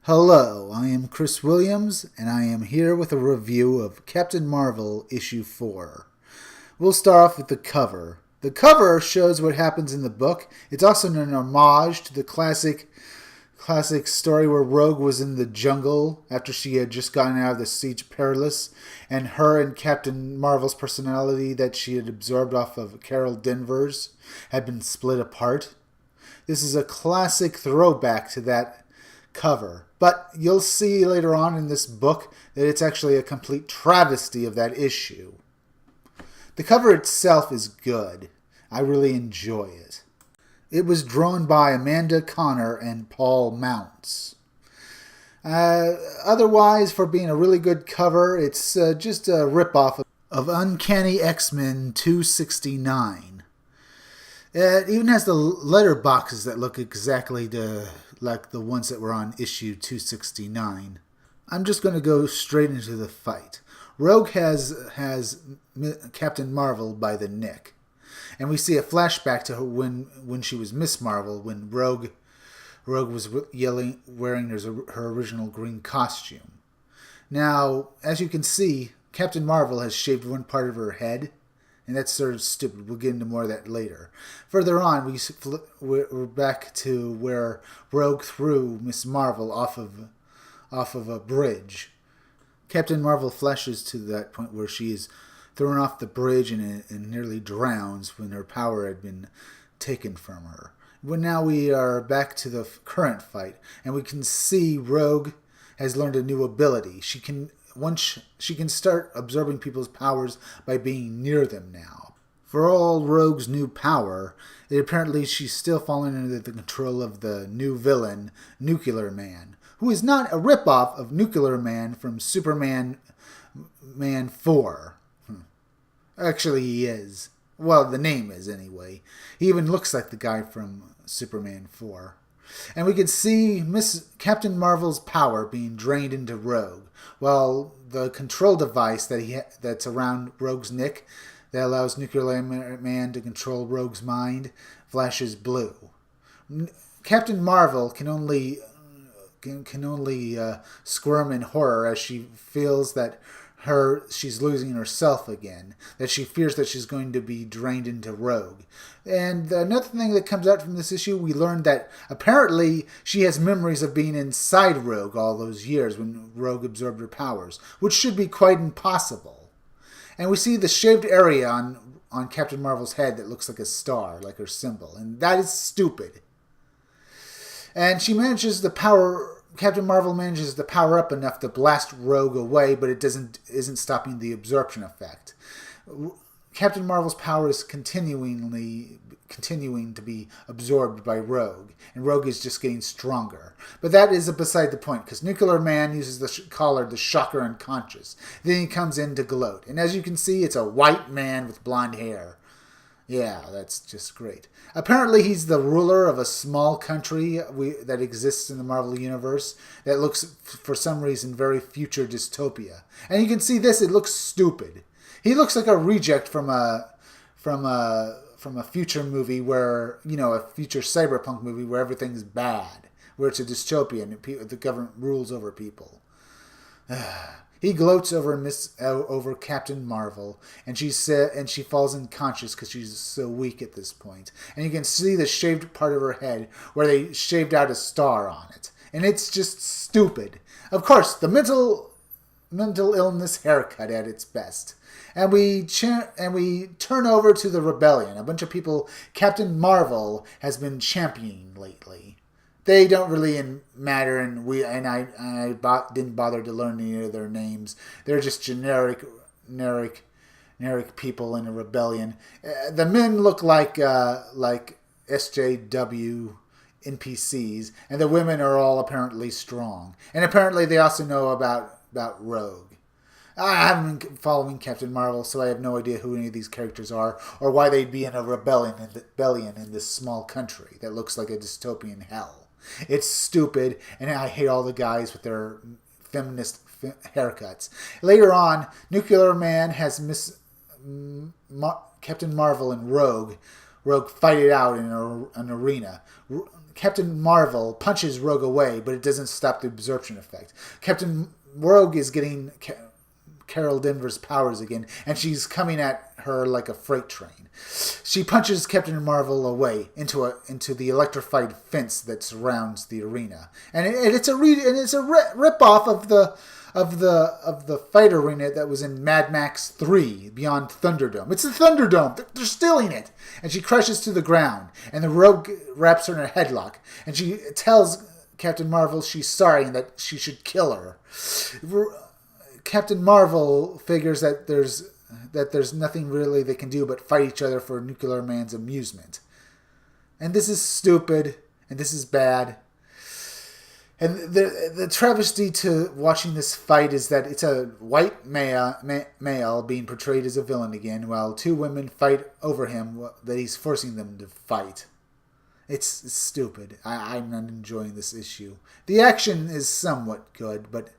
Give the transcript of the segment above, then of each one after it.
Hello, I am Chris Williams, and I am here with a review of Captain Marvel issue 4. We'll start off with the cover. The cover shows what happens in the book. It's also an homage to the classic story where Rogue was in the jungle after she had just gotten out of the Siege Perilous, and her and Captain Marvel's personality that she had absorbed off of Carol Danvers had been split apart. This is a classic throwback to that cover. But you'll see later on in this book that it's actually a complete travesty of that issue. The cover itself is good. I really enjoy it. It was drawn by Amanda Conner and Paul Mounts. Otherwise, for being a really good cover, it's just a ripoff of Uncanny X-Men 269. It even has the letter boxes that look exactly like the ones that were on issue 269. I'm just going to go straight into the fight. Rogue has Captain Marvel by the neck. And we see a flashback to her when she was Miss Marvel, when Rogue was wearing her original green costume. Now, as you can see, Captain Marvel has shaved one part of her head, and that's sort of stupid. We'll get into more of that later. Further on, we're back to where Rogue threw Miss Marvel off of a bridge. Captain Marvel flashes to that point where she is thrown off the bridge and nearly drowns when her power had been taken from her. Well, now we are back to the current fight, and we can see Rogue has learned a new ability. She can start absorbing people's powers by being near them now. For all Rogue's new power, apparently she's still falling under the control of the new villain, Nuclear Man, who is not a ripoff of Nuclear Man from Superman 4. Actually, he is. Well, the name is anyway. He even looks like the guy from Superman 4. And we can see Captain Marvel's power being drained into Rogue, while the control device that's around Rogue's neck that allows Nuclear Man to control Rogue's mind flashes blue. Captain Marvel can only squirm in horror as she feels that she's losing herself again, that she fears that she's going to be drained into Rogue. And another thing that comes out from this issue, we learned that apparently she has memories of being inside Rogue all those years when Rogue absorbed her powers, which should be quite impossible. And we see the shaved area on Captain Marvel's head that looks like a star, like her symbol, and that is stupid. And Captain Marvel manages to power up enough to blast Rogue away, but it isn't stopping the absorption effect. Captain Marvel's power is continuing to be absorbed by Rogue, and Rogue is just getting stronger. But that is beside the point, because Nuclear Man uses the shocker unconscious. Then he comes in to gloat, and as you can see, it's a white man with blonde hair. Yeah, that's just great. Apparently, he's the ruler of a small country that exists in the Marvel Universe that looks, for some reason, very future dystopia. And you can see this; it looks stupid. He looks like a reject from a future movie where, a future cyberpunk movie where everything's bad, where it's a dystopia and the government rules over people. He gloats over Captain Marvel, and she falls unconscious because she's so weak at this point. And you can see the shaved part of her head where they shaved out a star on it, and it's just stupid. Of course, the mental illness haircut at its best. And we turn over to the rebellion. A bunch of people Captain Marvel has been championing lately. They don't really matter, and I didn't bother to learn any of their names. They're just generic people in a rebellion. The men look like SJW NPCs, and the women are all apparently strong. And apparently they also know about Rogue. I haven't been following Captain Marvel, so I have no idea who any of these characters are, or why they'd be in a rebellion in this small country that looks like a dystopian hell. It's stupid, and I hate all the guys with their feminist haircuts. Later on, Nuclear Man has Captain Marvel and Rogue fight it out in an arena. Captain Marvel punches Rogue away, but it doesn't stop the absorption effect. Captain Rogue is getting Carol Danvers' powers again, and she's coming at her like a freight train. She punches Captain Marvel away into the electrified fence that surrounds the arena, and it's a rip off of the fight arena that was in Mad Max 3 Beyond Thunderdome. It's the Thunderdome. They're stealing it, and she crashes to the ground, and the Rogue wraps her in a headlock, and she tells Captain Marvel she's sorry and that she should kill her. Captain Marvel figures that there's nothing really they can do but fight each other for Nuclear Man's amusement. And this is stupid, and this is bad. And the travesty to watching this fight is that it's a white male being portrayed as a villain again, while two women fight over him that he's forcing them to fight. It's stupid. I'm not enjoying this issue. The action is somewhat good, but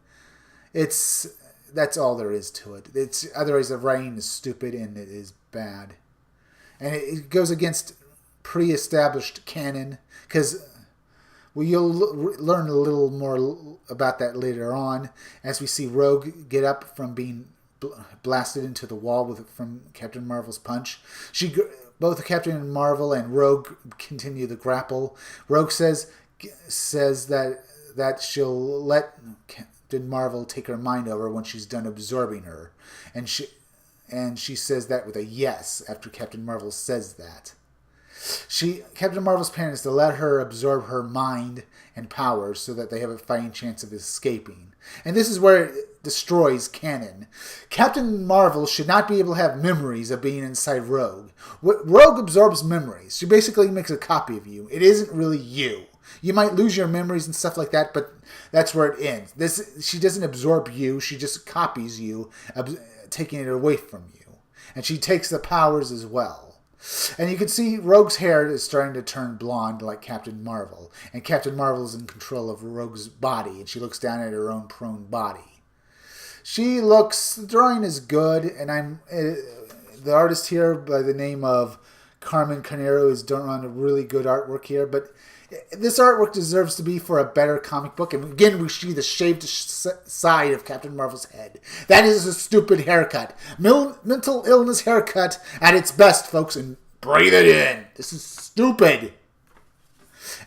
that's all there is to it. Otherwise the writing is stupid and it is bad. And it goes against pre-established canon, because you'll learn a little more about that later on as we see Rogue get up from being blasted into the wall from Captain Marvel's punch. Both Captain Marvel and Rogue continue the grapple. Rogue says that she'll let Captain Marvel take her mind over when she's done absorbing her, and she says that with a yes after Captain Marvel says that. Captain Marvel's plan is to let her absorb her mind and powers so that they have a fighting chance of escaping. And this is where it destroys canon. Captain Marvel should not be able to have memories of being inside Rogue. Rogue absorbs memories. She basically makes a copy of you. It isn't really you. You might lose your memories and stuff like that, but that's where it ends. She doesn't absorb you. She just copies you, taking it away from you. And she takes the powers as well. And you can see Rogue's hair is starting to turn blonde like Captain Marvel. And Captain Marvel is in control of Rogue's body, and she looks down at her own prone body. The drawing is good, and the artist here by the name of Carmen Carnero is drawing a really good artwork here, but this artwork deserves to be for a better comic book. And again, we see the shaved side of Captain Marvel's head. That is a stupid haircut. Mental illness haircut at its best, folks, and breathe it in. This is stupid.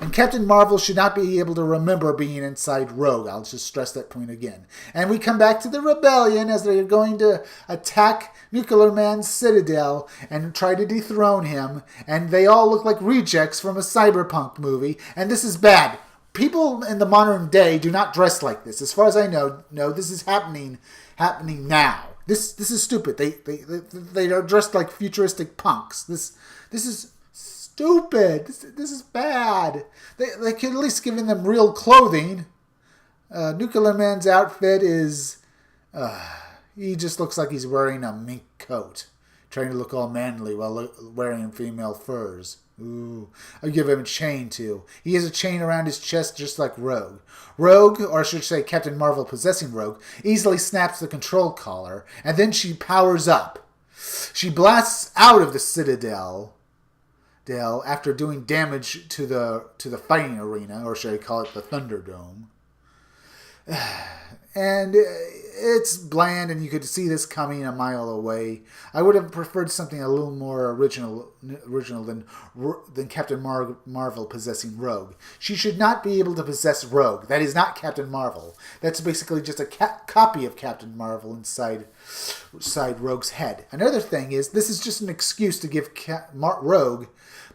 And Captain Marvel should not be able to remember being inside Rogue. I'll just stress that point again. And we come back to the rebellion as they're going to attack Nuclear Man's citadel and try to dethrone him. And they all look like rejects from a cyberpunk movie. And this is bad. People in the modern day do not dress like this. As far as I know, this is happening now. This is stupid. They are dressed like futuristic punks. This is stupid. This is bad. They could at least give them real clothing. Nuclear Man's outfit is... he just looks like he's wearing a mink coat. Trying to look all manly while wearing female furs. Ooh. I'll give him a chain, too. He has a chain around his chest just like Rogue. Rogue, or I should say Captain Marvel possessing Rogue, easily snaps the control collar, and then she powers up. She blasts out of the Citadel after doing damage to the fighting arena, or should I call it the Thunderdome. And it's bland, and you could see this coming a mile away. I would have preferred something a little more original than Captain Marvel possessing Rogue. She should not be able to possess Rogue. That is not Captain Marvel. That's basically just a copy of Captain Marvel inside Rogue's head. Another thing is, this is just an excuse to give Rogue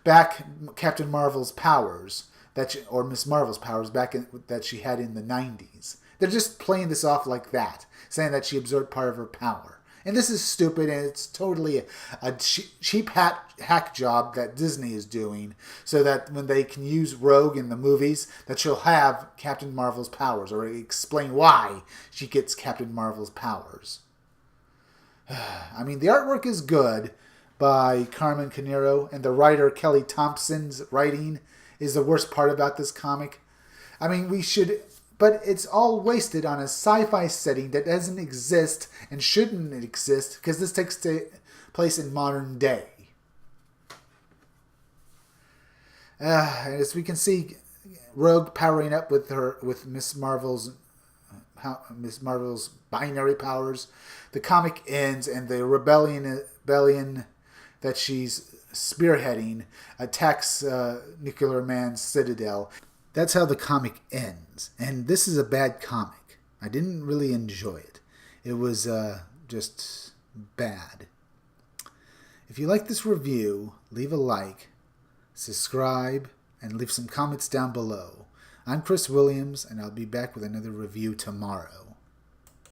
back Captain Marvel's powers, or Miss Marvel's powers that she had in the 90s. They're just playing this off like that, saying that she absorbed part of her power. And this is stupid, and it's totally a cheap hack job that Disney is doing, so that when they can use Rogue in the movies, that she'll have Captain Marvel's powers, or explain why she gets Captain Marvel's powers. I mean, the artwork is good by Carmen Carnero, and the writer Kelly Thompson's writing is the worst part about this comic. I mean, but it's all wasted on a sci-fi setting that doesn't exist and shouldn't exist, because this takes place in modern day. As we can see, Rogue powering up with Miss Marvel's binary powers. The comic ends, and the rebellion that she's spearheading attacks Nuclear Man's citadel. That's how the comic ends. And this is a bad comic. I didn't really enjoy it. It was just bad. If you like this review, leave a like, subscribe, and leave some comments down below. I'm Chris Williams, and I'll be back with another review tomorrow.